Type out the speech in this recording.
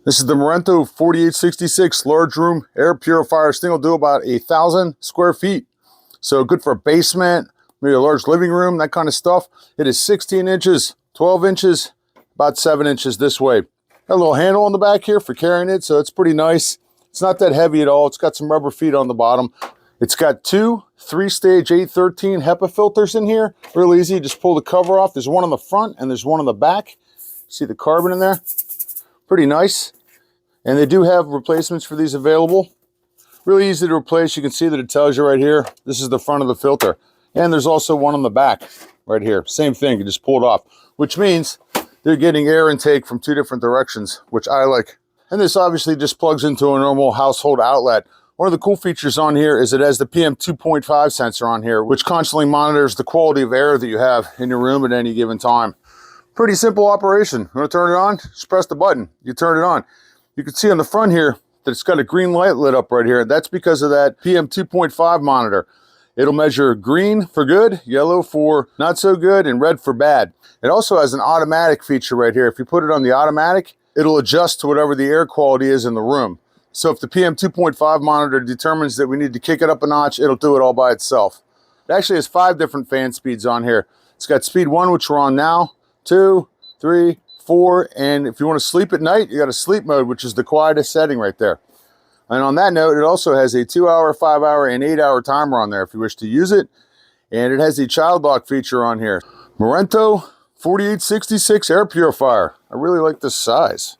This is the MORENTO 4866 large room air purifier. This thing will do about 1,000 square feet. So good for a basement, maybe a large living room, that kind of stuff. It is 16 inches, 12 inches, about 7 inches this way. Got a little handle on the back here for carrying it, so it's pretty nice. It's not that heavy at all. It's got some rubber feet on the bottom. It's got two 3-stage H13 Hepa filters in here. Real easy, just pull the cover off. There's one on the front and there's one on the back. See the carbon in there? Pretty nice. And they do have replacements for these available. Really easy to replace. You can see that it tells you right here, this is the front of the filter. And there's also one on the back right here. Same thing, you just pull it off, which means they're getting air intake from two different directions, which I like. And this obviously just plugs into a normal household outlet. One of the cool features on here is it has the PM 2.5 sensor on here, which constantly monitors the quality of air that you have in your room at any given time. Pretty simple operation. You want to turn it on? Just press the button. You turn it on. You can see on the front here that it's got a green light lit up right here. That's because of that PM 2.5 monitor. It'll measure green for good, yellow for not so good, and red for bad. It also has an automatic feature right here. If you put it on the automatic, it'll adjust to whatever the air quality is in the room. So if the PM 2.5 monitor determines that we need to kick it up a notch, it'll do it all by itself. It actually has 5 different fan speeds on here. It's got speed 1, which we're on now, 2, 3, 4, and if you want to sleep at night, you got a sleep mode, which is the quietest setting right there. And on that note, it also has a 2-hour, 5-hour, and 8-hour timer on there if you wish to use it. And it has the child lock feature on here. MORENTO 4866 air purifier. I really like this size.